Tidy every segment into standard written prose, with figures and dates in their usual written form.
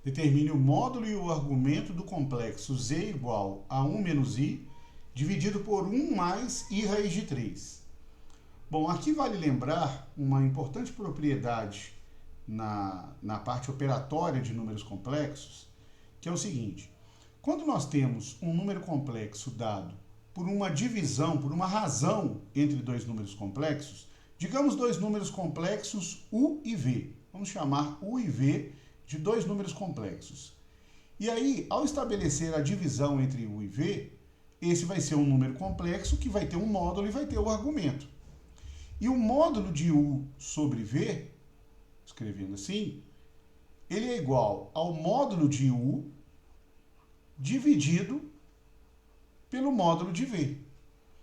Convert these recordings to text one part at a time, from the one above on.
Determine o módulo e o argumento do complexo z igual a 1 menos i, dividido por 1 mais i raiz de 3. Bom, aqui vale lembrar uma importante propriedade na parte operatória de números complexos, que é o seguinte: quando nós temos um número complexo dado por uma divisão, por uma razão entre dois números complexos, digamos dois números complexos u e v. Vamos chamar u e v de dois números complexos. E aí, ao estabelecer a divisão entre u e v, esse vai ser um número complexo que vai ter um módulo e vai ter o argumento. E o módulo de u sobre v, escrevendo assim, ele é igual ao módulo de u dividido pelo módulo de v.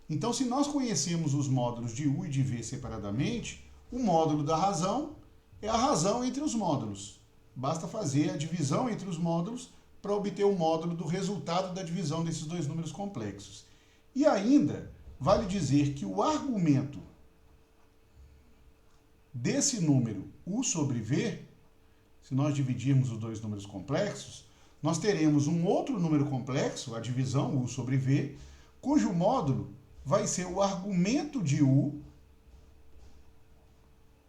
Então, se nós conhecemos os módulos de u e de v separadamente, o módulo da razão é a razão entre os módulos. Basta fazer a divisão entre os módulos para obter o módulo do resultado da divisão desses dois números complexos. E ainda, vale dizer que o argumento desse número u sobre v, se nós dividirmos os dois números complexos, nós teremos um outro número complexo, a divisão u sobre v, cujo módulo vai ser o argumento de u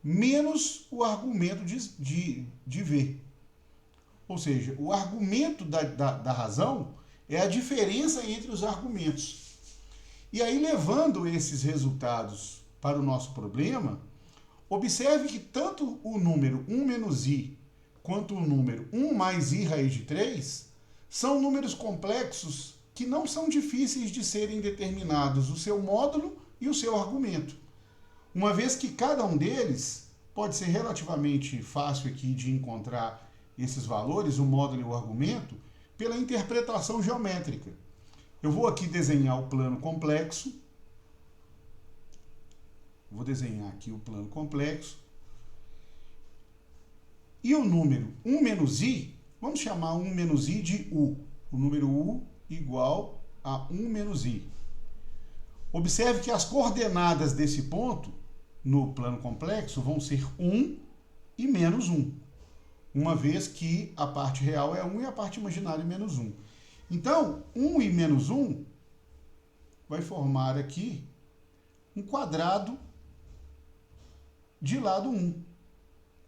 menos o argumento de v. Ou seja, o argumento da razão é a diferença entre os argumentos. E aí, levando esses resultados para o nosso problema, observe que tanto o número 1 menos i quanto o número 1 mais i raiz de 3 são números complexos que não são difíceis de serem determinados o seu módulo e o seu argumento, uma vez que cada um deles pode ser relativamente fácil aqui de encontrar esses valores, o módulo e o argumento, pela interpretação geométrica. Eu vou aqui desenhar o plano complexo. Vou desenhar aqui o plano complexo. E o número 1 menos i, vamos chamar 1 menos i de u. O número u igual a 1 menos i. Observe que as coordenadas desse ponto, no plano complexo, vão ser 1 e menos 1. Uma vez que a parte real é 1 e a parte imaginária é menos 1. Então, 1 e menos 1 vai formar aqui um quadrado de lado 1.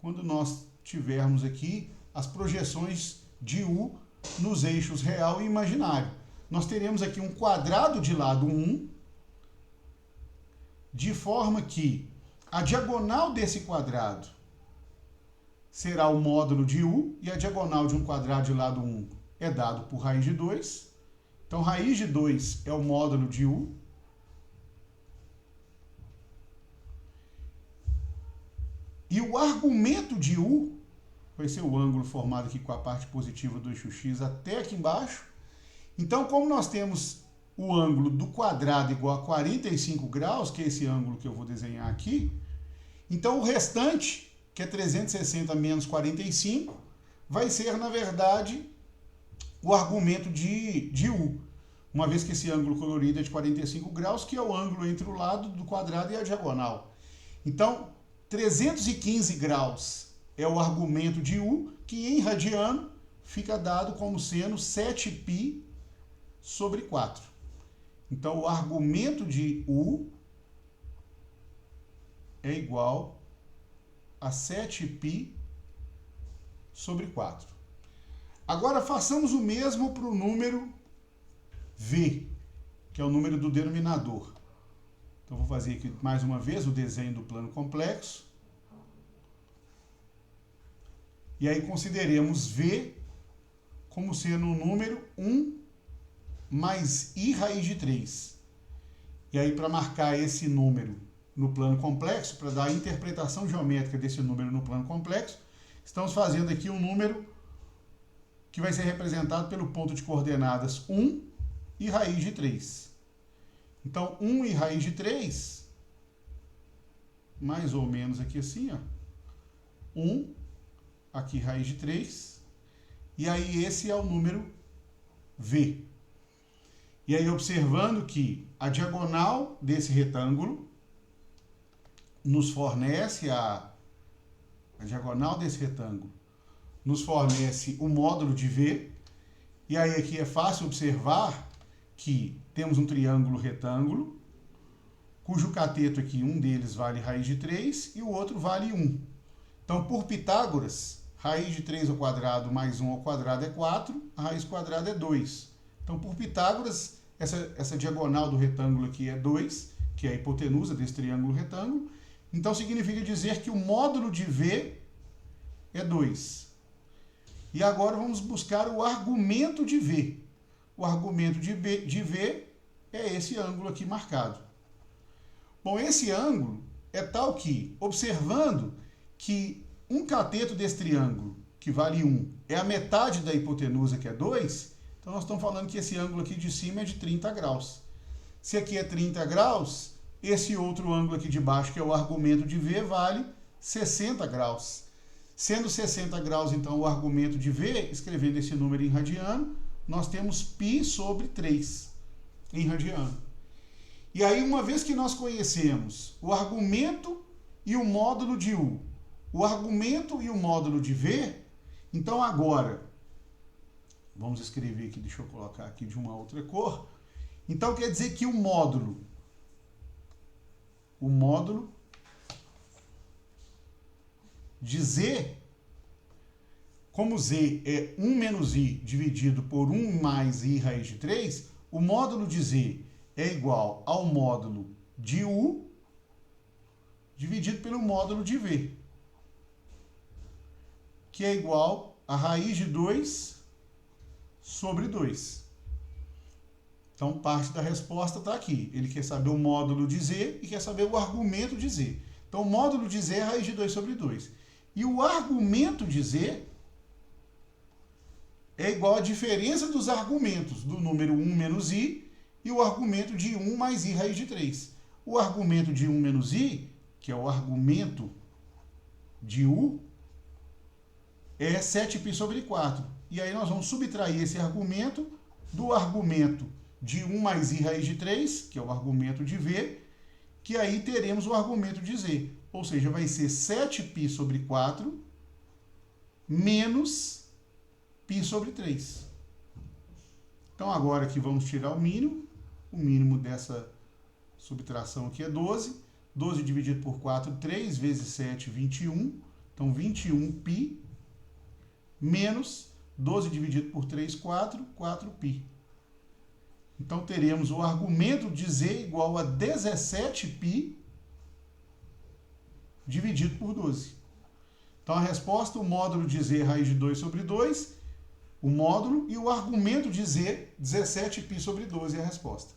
Quando nós tivermos aqui as projeções de u nos eixos real e imaginário. Nós teremos aqui um quadrado de lado 1, de forma que a diagonal desse quadrado será o módulo de u, e a diagonal de um quadrado de lado 1 é dado por raiz de 2. Então, raiz de 2 é o módulo de u. E o argumento de u vai ser o ângulo formado aqui com a parte positiva do eixo x até aqui embaixo. Então, como nós temos o ângulo do quadrado igual a 45 graus, que é esse ângulo que eu vou desenhar aqui, então o restante, que é 360 menos 45, vai ser, na verdade, o argumento de u, uma vez que esse ângulo colorido é de 45 graus, que é o ângulo entre o lado do quadrado e a diagonal. Então, 315 graus é o argumento de u, que em radiano fica dado como sendo 7π sobre 4. Então, o argumento de u é igual a 7π sobre 4. Agora, façamos o mesmo para o número v, que é o número do denominador. Então, vou fazer aqui mais uma vez o desenho do plano complexo. E aí, consideremos v como sendo o número 1 mais i raiz de 3. E aí, para marcar esse número no plano complexo, para dar a interpretação geométrica desse número no plano complexo, estamos fazendo aqui um número que vai ser representado pelo ponto de coordenadas 1 e raiz de 3. Então, 1 e raiz de 3, mais ou menos aqui assim, ó, 1, aqui raiz de 3, e aí esse é o número v. E aí, observando que a diagonal desse retângulo nos fornece a diagonal desse retângulo nos fornece o módulo de V. E aí aqui é fácil observar que temos um triângulo retângulo, cujo cateto aqui, um deles vale raiz de 3 e o outro vale 1. Então, por Pitágoras, raiz de 3 ao quadrado mais 1 ao quadrado é 4, a raiz quadrada é 2. Então, por Pitágoras, essa diagonal do retângulo aqui é 2, que é a hipotenusa desse triângulo retângulo. Então, significa dizer que o módulo de V é 2. E agora vamos buscar o argumento de V. O argumento de V é esse ângulo aqui marcado. Bom, esse ângulo é tal que, observando que um cateto desse triângulo, que vale 1, é a metade da hipotenusa, que é 2, então nós estamos falando que esse ângulo aqui de cima é de 30 graus. Se aqui é 30 graus, esse outro ângulo aqui de baixo, que é o argumento de V, vale 60 graus. Sendo 60 graus, então, o argumento de V, escrevendo esse número em radiano, nós temos π sobre 3 em radiano. E aí, uma vez que nós conhecemos o argumento e o módulo de U, o argumento e o módulo de V, então agora, vamos escrever aqui, deixa eu colocar aqui de uma outra cor. Então quer dizer que o módulo de Z, como Z é 1 menos I dividido por 1 mais I raiz de 3, o módulo de Z é igual ao módulo de U dividido pelo módulo de V, que é igual a raiz de 2 sobre 2. Então, parte da resposta está aqui. Ele quer saber o módulo de Z e quer saber o argumento de Z. Então, o módulo de Z é raiz de 2 sobre 2. E o argumento de Z é igual à diferença dos argumentos do número 1 menos I e o argumento de 1 mais I raiz de 3. O argumento de 1 menos I, que é o argumento de U, é 7π sobre 4. E aí nós vamos subtrair esse argumento do argumento de 1 mais I raiz de 3, que é o argumento de V, que aí teremos o argumento de Z. Ou seja, vai ser 7π sobre 4 menos π sobre 3. Então, agora aqui vamos tirar o mínimo dessa subtração aqui é 12. 12 dividido por 4, 3 vezes 7, 21. Então, 21π menos 12 dividido por 3, 4, 4π. Então, teremos o argumento de Z igual a 17π dividido por 12. Então, a resposta, o módulo de Z é raiz de 2 sobre 2, o módulo, e o argumento de Z, 17π sobre 12 é a resposta.